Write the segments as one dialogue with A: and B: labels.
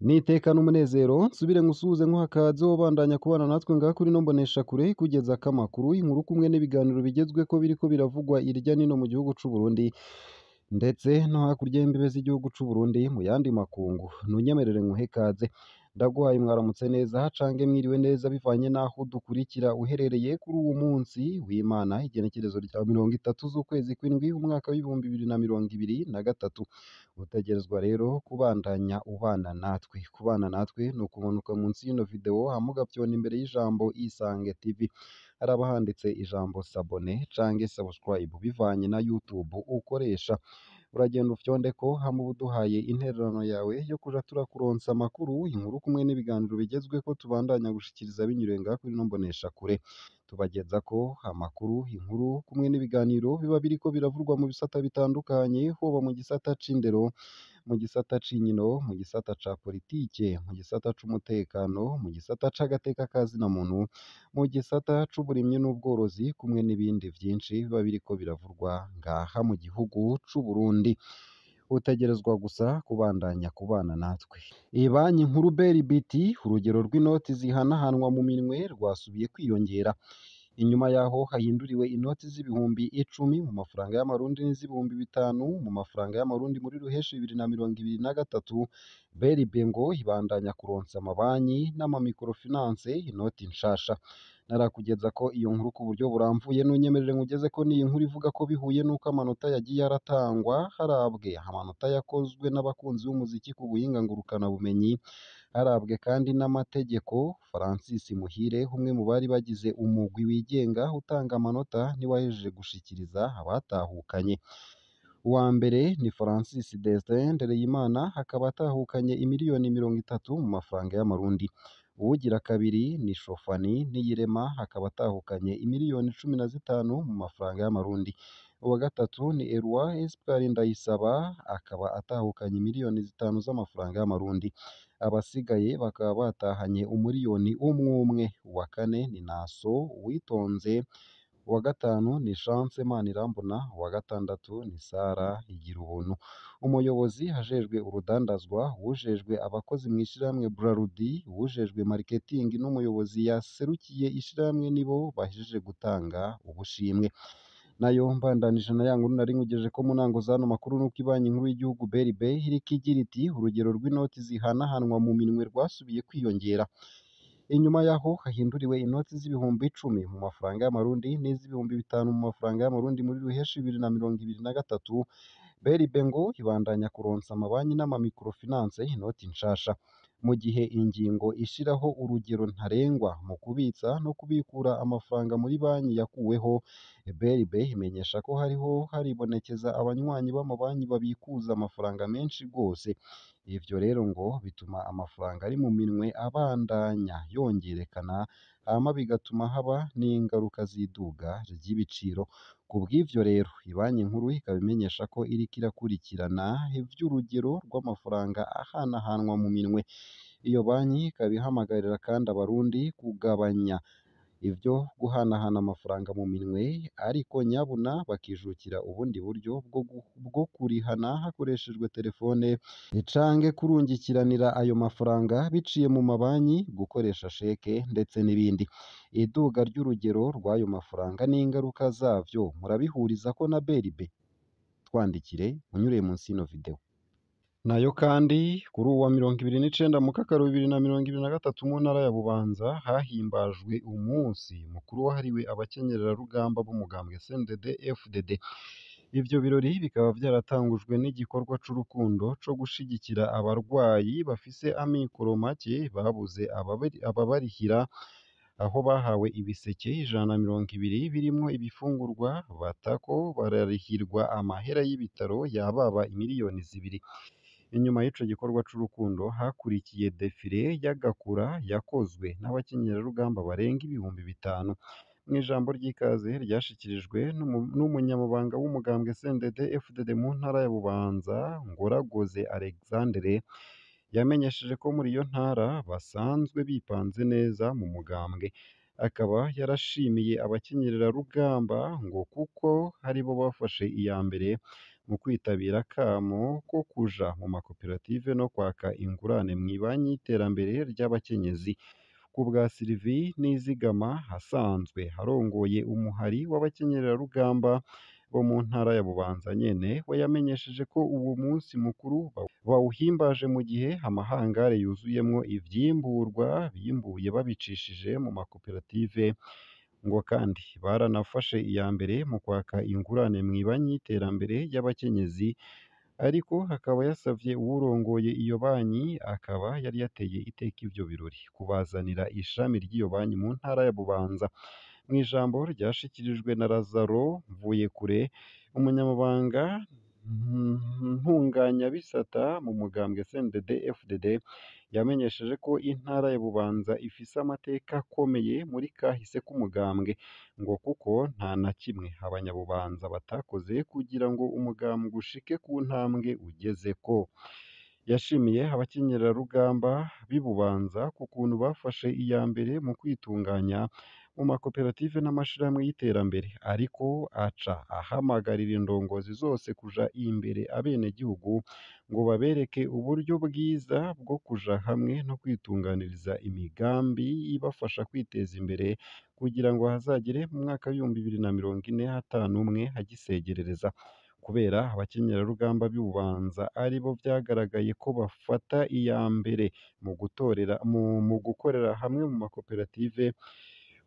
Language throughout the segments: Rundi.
A: Niteka n'umunezero nsubire ngusuhuze nkuha akaze wobandanya kubana natwe ngaha kuri ino mboneshakure ikugezako amakuru, inkuru kumwe n'ibiganiro bigezweko biriko biravugwa irya nino mu gihugu c'Uburundi ndetse no hakurya y'imbibe z'igihugu c'Uburundi mu yandi makungu. Ntunyemerere nkuhe ikaze, ndaguhaye mwaramutse neza cange mwiriwe neza bivanye n'aho udukurikira uherereye kuri uwu munsi w'Imana, igenekerezo rya 30 z'ukwezi kw'indwi umwaka w'ibihumbi 2023. Utegerezwa rero kubandanya ubana natwe. Kubana natwe ni ukumanuka munsi y'ino video hama ugafyona imbere y'ijambo Isange TV, haraba handitse ijambo s'abone cange subscribe bivanye na YouTube ukoresha. Uragenda ufyondeko hama uba uduhaye intererano yawe yo kuja turakuronsa amakuru, inkuru kumwe n'ibiganiro bigezweko tubandanya gushikiriza binyuriye ngaha kuri ino mboneshakure. Tubagezako amakuru, inkuru kumwe n'ibiganiro biba biriko biravurwa mu bisata bitandukanye, hoba mu gisata c'indero, mu gisata c'inkino, mu gisata ca politike, mu gisata c'umutekano, mu gisata c'agateka ka zina muntu, mu gisata c'uburimyi n'ubworozi kumwe n'ibindi vyinshi biba biriko biravurwa ngaha mu gihugu c'Uburundi. Utegerezwa gusa kubandanya kubana natwe. Ibanki nkuru BRBT, urugero rw'inoti zihanahanwa mu minwe rwasubiye kwiyongera. Inyuma yaho hahinduriwe inoti z'ibihumbi 10 mu mafaranga y'amarundi n'iz'ibihumbi 5 mu mafaranga y'amarundi muri ruheshi 2023, BRB ngo ibandanya kuronsa amabanki n'amamikrofinance inoti nshasha. Narakugeza ko iyo nkuru ku buryo buramvuye, nunyemerere nkugeze ko n'iyi nkuru ivuga ko bihuye n'uko amanota yagiye aratangwa harabwe amanota yakozwe n'abakunzi b'umuziki ku buhinga ngurukana bumenyi, harabwe kandi n'amategeko. Francis Muhire, umwe mu bari bagize umugwi wigenga utanga amanota, ntiwahejeje gushikiriza abatahukanye. Uwa mbere ni Francis Destin Ndereyimana, akaba atahukanye imiliyoni 30 mu mafaranga y'amarundi. Uwugira kabiri ni Shofani Niyirema, akaba atahukanye imiliyoni 15 mu mafaranga y'amarundi. Uwa gatatu ni Eloi Espoir Ndayisaba, akaba atahukanye imiliyoni 5 z'amafaranga y'amarundi. Abasigaye bakaba batahanye umuriyoni umwe. Uwa kane ni Naso Uwitonze, uwa gatanu ni Chance Manirambona, uwa gatandatu ni Sara Igirubuntu. Umuyobozi ajejwe urudandazwa, uwujejwe abakozi mw'ishirahamwe Braludi, uwujejwe marketing n'umuyobozi yaserukiye ishirahamwe nibo bahejeje gutanga ubushimwe. Nayo mbandanije na ya nkuru nari nkugejeje ko mu ntango zano makuru nuko ibanki nkuru y'igihugu BRB iriko igira iti urugero rw'inoti zihanahanwa mu minwe rwasubiye kwiyongera. Inyuma yaho hahinduriwe inoti z'ibihumbi 10 mu mafaranga y'amarundi n'iz'ibihumbi 5 mu mafaranga y'amarundi muri ruheshi 2023, BRB ngo ibandanya kuronsa amabanki n'amamikrofinance inoti nshasha. Mu gihe ingingo ishiraho urugero ntarengwa mu kubitsa no kubikura amafaranga muri banki yakuweho, BRB imenyesha ko hariho haribonekeza abanywanyi b'amabanki babikuza amafaranga menshi rwose. Ivyo rero ngo bituma amafaranga ari mu minwe abandanya yongerekana, hama bigatuma haba n'ingaruka z'iduga ry'ibiciro. Kubw'ivyo rero ibanki nkuru ikaba imenyesha ko iriko irakurikirana ivy'urugero rw'amafaranga ahanahanwa mu minwe. Iyo banki ikaba ihamagarira kandi abarundi kugabanya ivyo guhanahana amafaranga mu minwe, ariko nyabuna bakijukira ubundi buryo bwo kurihana hakoreshejwe telefone canke kurungikiranira ayo mafaranga biciye mu mabanki, gukoresha sheke ndetse n'ibindi. Iduga ry'urugero rw'ayo mafaranga n'ingaruka zavyo murabihurizako na BRB? Twandikire unyuriye munsi y'ino video. Nayo kandi kuri uwa 29 Mukakaro 2023 mu ntara ya Bubanza hahimbajwe umunsi mukuru wahariwe abakenyererarugamba b'umugambwe CNDD FDD. Ivyo birori bikaba vyaratangujwe n'igikorwa c'urukundo co gushigikira abarwayi bafise amikoro make babuze ababarihira, aho bahawe ibiseke 120 birimwo ibifungurwa, batako bararihirwa amahera y'ibitaro yababa imiliyoni 2. Inyuma y'ico gikorwa c'urukundo hakurikiye defile y'agakura yakozwe n'abakenyerarugamba barenga ibihumbi 5. Mw'ijambo ry'ikaze ryashikirijwe n'umunyamabanga w'umugambwe CNDD FDD mu ntara ya Bubanza, Ngoragoze Alexandre, yamenyesheje ko muri iyo ntara basanzwe bipanze neza mu mugambwe. Akaba yarashimiye abakenyererarugamba ngo kuko aribo bafashe iya mbere mu kwitabira akamo ko kuja mu makoperative no kwaka ingurane mw'ibanki y'iterambere ry'abakenyezi. Ku bwa Sylvie Nizigama asanzwe arongoye umuhari w'abakenyerarugamba bo mu ntara ya Bubanza nyene, we yamenyesheje ko uwo munsi mukuru bawuhimbaje mu gihe amahangare yuzuyemwo ivyimburwa bimbuye babicishije mu makoperative, ngo kandi baranafashe iya mbere mu kwaka ingurane mw'ibanki y'iterambere y'abakenyezi, ariko akaba yasavye uwurongoye iyo banki akaba yari yateye iteka ivyo birori kubazanira ishami ry'iyo banki mu ntara ya Bubanza. Mw'ijambo ryashikirijwe na Lazaro Mvuyekure, umunyamabanga ntunganyabisata mu mugambwe CNDD-FDD, yamenyesheje ko intara ya Bubanza ifise amateka akomeye muri kahise k'umugambwe, ngo kuko nta na kimwe abanyabubanza batakoze kugira ngo umugambwe ushike ku ntambwe ugezeko. Yashimiye abakenyerarugamba b'i Bubanza ku kuntu bafashe iya mbere mu kwitunganya mu makoperative n'amashirahamwe y'iterambere, ariko aca ahamagarira indongozi zose kuja imbere abenegihugu ngo babereke uburyo bwiza bwo kuja hamwe no kwitunganiriza imigambi ibafasha kwiteza imbere kugira ngo hazagere mu mwaka w'ibihumbi 2040 ata n'umwe agisegerereza. Kubera abakenyerarugamba b'i Bubanza ari bo vyagaragaye ko bafata iya mbere mu gukorera hamwe mu makoperative,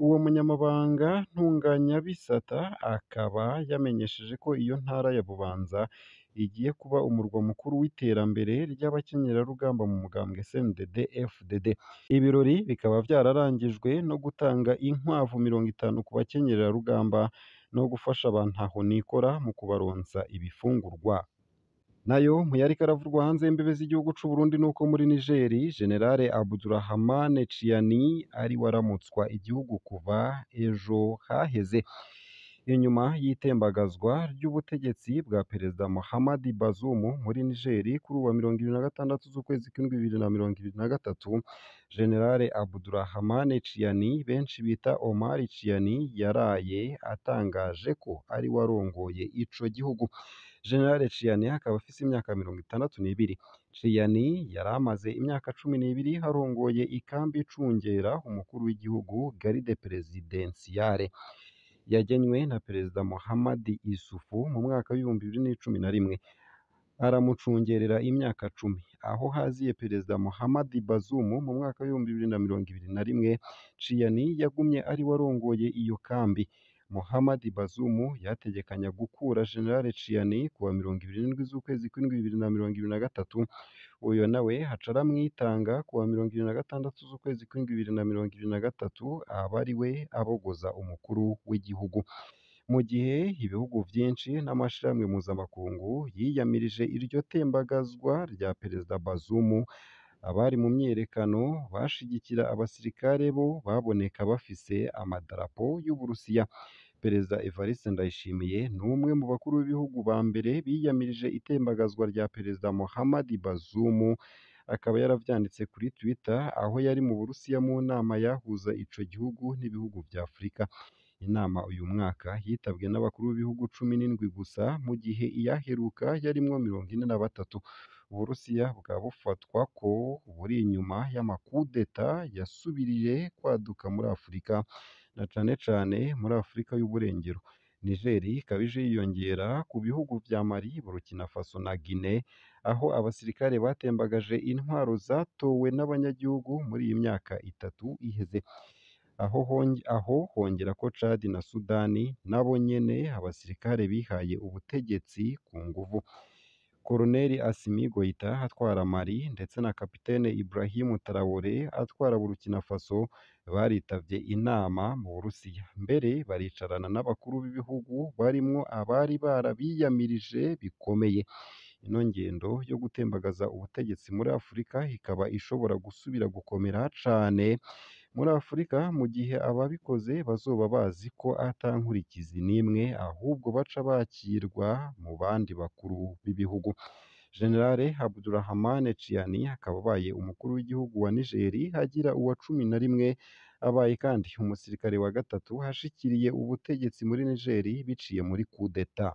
A: uwo munyamabanga ntunganyabisata akaba yamenyesheje ko iyo ntara ya Bubanza igiye kuba umurwa mukuru w'iterambere ry'abakenyerarugamba mu mugambwe CNDD-FDD. Ibirori bikaba vyararangijwe no gutanga inkwavu 50 ku bakenyerarugamba no gufasha abantu aho nikora mu kubaronsa ibifungurwa. Nayo mu yariko aravurwa hanze y'imbibe z'igihugu c'u Burundi nuko muri Nigeri Generale Abdurrahmane Chiani ari waramutswa igihugu kuva ejo haheze, inyuma y'itembagazwa ry'ubutegetsi bwa Perezida Mohamed Bazoum muri Nigeri kuri uwa 26 z'ukwezi kw'indwi 2023, Generale Abdurrahmane Chiani benshi bita Omar Chiani yaraye atangaje ko ari warongoye ico gihugu. Generale Chiani akaba afise imyaka 62. Chiani yari amaze imyaka 12 arongoye ikambi icungera umukuru w'igihugu Garde Presidentiale, yagenywe na Perezida Mohamed Isufu mu mwaka w'ibihumbi 2011, aramucungerera imyaka 10. Aho haziye Perezida Mohamed Bazoum mu mwaka w'ibihumbi 2021, Chiani yagumye ari warongoye iyo kambi. Mohamed Bazoum yategekanya gukura Generale Chiani kuwa 27 z'ukwezi kw'indwi 2023, uyo nawe haca aramwitanga kuwa 26 z'ukwezi kw'indwi 2023 aba ari we abogoza umukuru w'igihugu. Mu gihe ibihugu vyinshi n'amashirahamwe mpuzamakungu yiyamirije iryo tembagazwa rya Perezida Bazoum, abari mu myiyerekano bashigikira abasirikare bo baboneka bafise amadarapo y'Uburusiya. Perezida Evariste Ndayishimiye ni umwe mu bakuru b'ibihugu ba mbere biyamirije itembagazwa rya Perezida Mohamed Bazoum, akaba yaravyanditse kuri Twitter aho yari mu Burusiya mu nama yahuza ico gihugu n'ibihugu vya Afurika. Inama uyu mwaka yitabwe n'abakuru b'ibihugu 17 gusa, mu gihe iyaheruka yarimwo 43. Uburusiya bukaba bufatwa ko buri inyuma y'amakudeta yasubiriye kwaduka muri Afurika, na cane cane muri Afurika y'uburengero. Nigeri ikaba ije yiyongera ku bihugu vya Mali, Burkina Faso na Guinée, aho abasirikare batembagaje intwaro zatowe n'abanyagihugu muri iyi myaka 3 iheze. Aho hongera ko Chad na Sudani nabo nyene abasirikare bihaye ubutegetsi ku nguvu. Koloneli Assimi Goïta atwara Mali ndetse na Kapitene Ibrahim Traoré atwara Burkina Faso baritavye inama mu Burusiya, mbere baricarana n'abakuru b'ibihugu barimwo abari barabiyamirije bikomeye. Ino ngendo yo gutembagaza ubutegetsi muri Afurika ikaba ishobora gusubira gukomera cane muri Afurika, mu gihe ababikoze bazoba bazi ko ata nkurikizi n'imwe ahubwo baca bakirwa mu bandi bakuru b'ibihugu. Generale Abdurrahmane Chiani akaba abaye umukuru w'igihugu wa Nigeri agira uwa 11, abaye kandi umusirikare wa gatatu hashikiriye ubutegetsi muri Nigeri biciye muri kudeta.